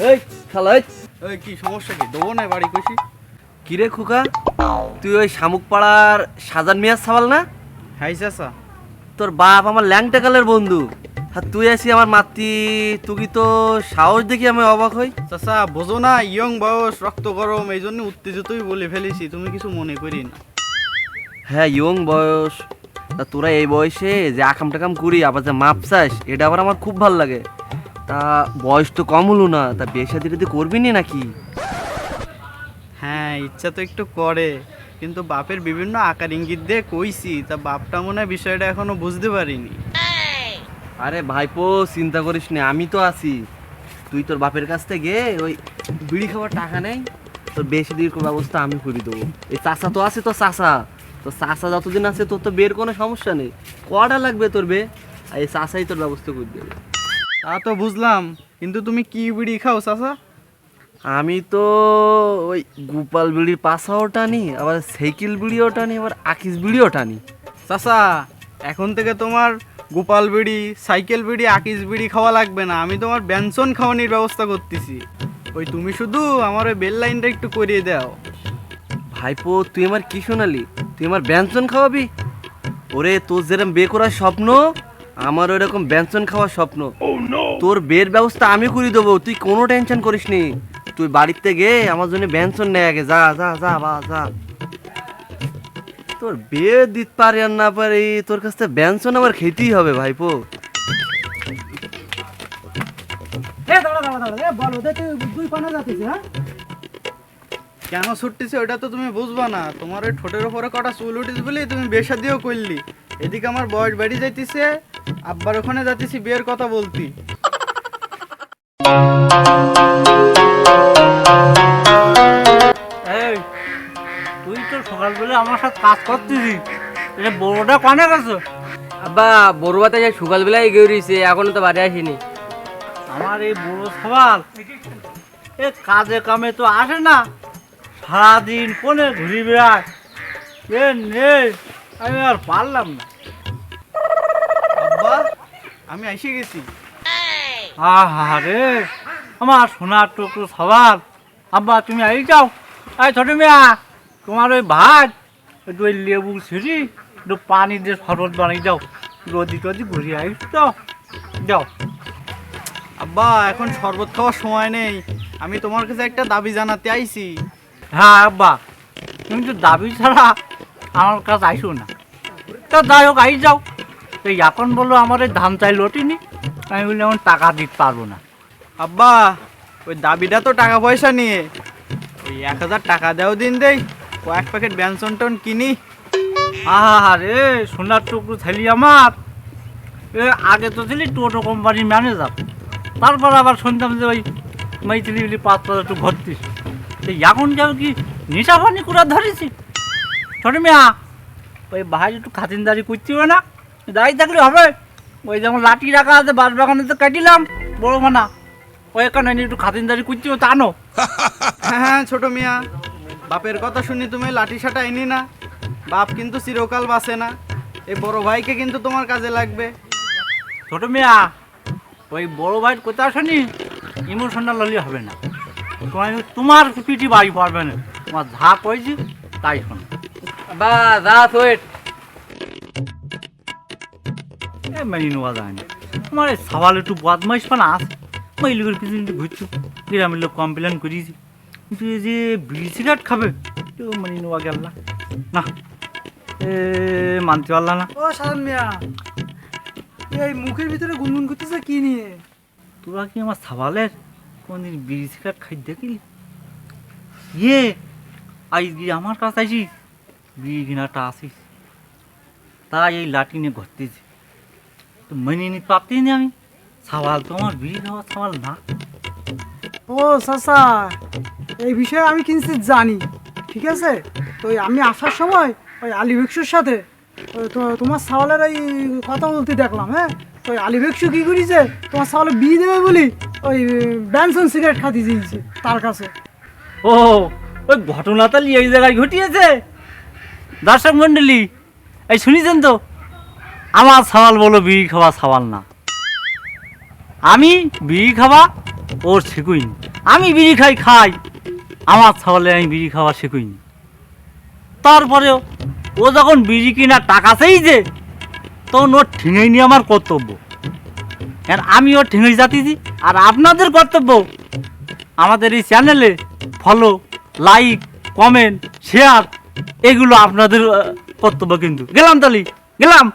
এই শালা ওই কি সমস্যা কি দেবো না বাড়ি কইছি? কিরে খোকা, তুই ওই শামুক পাড়ার সাজান মিয়াজ সাওয়াল না? হাই চাচা। তোর বাপ আমার ল্যাংটা কালের বন্ধু, আর তুই আসি আমার মাতৃ, তুই তো সাহস দেখি আমি অবাক হই। চাচা বোঝো না, ইয়ং বয়স, রক্ত গরম, এই জন্য উত্তেজিতই বলে ফেলেছি, তুমি কিছু মনে করি না। হ্যাঁ ইয়ং বয়স, তা তোরা এই বয়সে যে আকাম টাকাম করি আবার যে মাপ চাস, এটা আবার আমার খুব ভালো লাগে। তা বয়স তো কম হলো না, তা বিয়ে শাদী টাদি করবি নি নাকি? হ্যাঁ ইচ্ছা তো একটু করে, কিন্তু বাপের বিভিন্ন আকার ইঙ্গিত দিয়ে কইছি, তা বাপটা মনে হয় বিষয়টা এখনো বুঝতে পারিনি। আরে ভাইপো চিন্তা করিস না, আমি তো আছি। তুই তোর বাপের কাছ থেকে ওই বিড়ি খাওয়ার টাকা নেই, তোর বেশি দীর্ঘ ব্যবস্থা আমি করে দেবো। এই চাষা তো আছে, তোর চাষা, তোর চাষা যতদিন আছে তোর তো বের কোনো সমস্যা নেই। কটা লাগবে তোর বে, আর এই চাষাই তোর ব্যবস্থা করে দেবে। তা তো বুঝলাম, কিন্তু তুমি কি বিড়ি খাও চাচা? আমি তো ওই গোপাল বিড়ির পাশাও টানি, আবার সাইকেল বিড়িও টানি, আবার আকিস বিড়িও টানি। চাচা এখন থেকে তোমার গোপাল বিড়ি, সাইকেল বিড়ি, আকিস বিড়ি খাওয়া লাগবে না, আমি তোমার ব্যঞ্জন খাওয়ানোর ব্যবস্থা করতেছি। ওই তুমি শুধু আমার ওই বেল লাইনটা একটু করিয়ে দাও। ভাইপো তুই আমার কি শোনালি, তুই আমার ব্যঞ্জন খাওয়াবি? ওরে তোর যেরকম বে করার স্বপ্ন, আমার ওইরকম ব্যঞ্জন খাওয়ার স্বপ্ন। তোর বের ব্যবস্থা আমি করে দেবো, তুই কোনো টেনশন করিস নি। তুই বাড়িতে গে আমার জন্য ব্যঞ্জন নেয় আগে, যা যা যা বা যা। তোর বিয়ে দিতে পারি আর না পারি, তোর কাছ থেকে ব্যঞ্জন আমার খেতেই হবে ভাইপো। কেন ছুটতেছে ওটা তো তুমি বুঝবা না, তোমার ওই ঠোঁটের ওপরে কটা চুল উঠেছে বলে তুমি বিয়ে শাদিও করলি। এদিকে আমার বয়স বেড়ে যাইতেছে, আব্বার ওখানে যাইতেছি বিয়ের কথা বলতি। এই তুই তো সকালবেলা আমার সাথে কাজ করতেছি, এটা বড়টা কানে গেছে? আব্বা বড়বাতে যে সকালবেলায় গেড়িছে, এখনো তো বাড়ি আসেনি। আমার এই বড় সওয়াল এ কাজে কামে তো আসে না, সারাদিন কোনে ঘুরি বেড়ায়। এ নে, আমি আর পারলাম না। আব্বা আমি এসে গেছি। আহারে আমার সোনার টুকরো সওয়াল, আব্বা তুমি আই যাও। এই ছোট মিয়া, তোমার ওই ভাত একটু ওই লেবু ছিঁড়ি একটু পানি দিয়ে শরবত বানিয়ে যাও, রোদি টদি ঘুরিয়ে আইস তো, যাও। আব্বা এখন শরবত খাওয়ার সময় নেই, আমি তোমার কাছে একটা দাবি জানাতে আইছি। হ্যাঁ আব্বা, তুমি তো দাবি ছাড়া আমার কাছে আইসো না। তা যাই হোক আই যাও। তো এখন বললো আমার এই ধান চাই লটিনি, আমি বলি এখন টাকা দিতে পারবো না। আব্বা ওই দাবিটা তো টাকা পয়সা নিয়ে, ওই 1000 টাকা দাও দিন দেই, কয়েক প্যাকেট ব্যঞ্জন টন কিনি। আরে সোনার টুকরো ছেলি আমার, এ আগে তো ছিলি টোটো কোম্পানির ম্যানেজার, তারপর আবার শুনতাম যে ওই মাইছিলি 5,000 একটু ভর্তিস। তো এখন যাও কি নেশা পানি করে ধরেছি? ছোট মিয়া, ওই ভাই একটু খাতিনদারি করতে হবে না, দাঁড়িয়ে থাকলে হবে। ওই যেমন লাঠি রাখা আছে বাস বাগানে তো কাটিলাম বড় মানা, ওই এখানে একটু খাতিনদারি করতে হবে, তা আনো। হ্যাঁ ছোট মিয়া, বাপের কথা শুনি তুমি লাঠি সাটা এনি না, বাপ কিন্তু চিরকাল বাঁচে না, এই বড় ভাইকে কিন্তু তোমার কাজে লাগবে। ছোট মিয়া, ওই বড় ভাইয়ের কথা শুনি ইমোশনাল হলে হবে না, তোমার পিটি বাড়ি পারবে না, তোমার যা কয়েছি তাই শোনো। আব্বা যা ওয়েট। মেনে নেওয়া যায় না, আমার এই সওয়াল একটু বদমাইশ পানা আছে, ওই লোকের পিছনে ঘুরছো, গ্রামের লোক কমপ্লেন করিয়েছি, কিন্তু এই যে বিড়ি সিগারেট খাবে কেউ মেনে নেওয়া গেল না, না এ মানতে পারলাম না। ও সাধারণ মিয়া, এই মুখের ভিতরে গুনগুন করতেছে কি নিয়ে? তোরা কি আমার সওয়ালের কোনদিন বিড়ি সিগারেট খাই দেখিলি? ইয়ে আই গিয়ে আমার কাছে আইসি বিড়ি কিনাটা আসিস, তাই এই লাঠি নিয়ে ঘুরতেছি, তো মেনে নিতে পারতেই নি আমি, সওয়াল তো আমার বিড়ি খাওয়া সওয়াল না। ও চাচা, এই বিষয়ে আমি কিঞ্চিত জানি, ঠিক আছে? তো আমি আসার সময় ওই আলী ভিক্ষুর সাথে তোমার সাওয়ালের এই কথা বলতে দেখলাম। হ্যাঁ, তো ওই আলী ভিক্ষু কী করেছে, তোমার সাওয়ালে বিয়ে দেবে বলি ওই ব্যঞ্জন সিগারেট খাতে দিয়েছে তার কাছে। ও ওই ঘটনাটা এই জায়গায় ঘটিয়েছে। দর্শক মন্ডলী এই শুনেছেন তো, আমার সওয়াল বলো বিড়ি খাওয়া সওয়াল না, আমি বিড়ি খাওয়া ওর শিখুইনি। আমি বিড়ি খাই আমার ছাগলে আমি বিড়ি খাওয়া শিখুইনি। তারপরেও ও যখন বিড়ি কিনা টাকা চাইছে তখন ওর ঠিঙেই নিয়ে আমার কর্তব্য। আর আমি ওর ঠিঙেই যাতিছি। আর আপনাদের কর্তব্য আমাদের এই চ্যানেলে ফলো, লাইক, কমেন্ট, শেয়ার, এগুলো আপনাদের কর্তব্য। কিন্তু গেলাম তালি, গেলাম।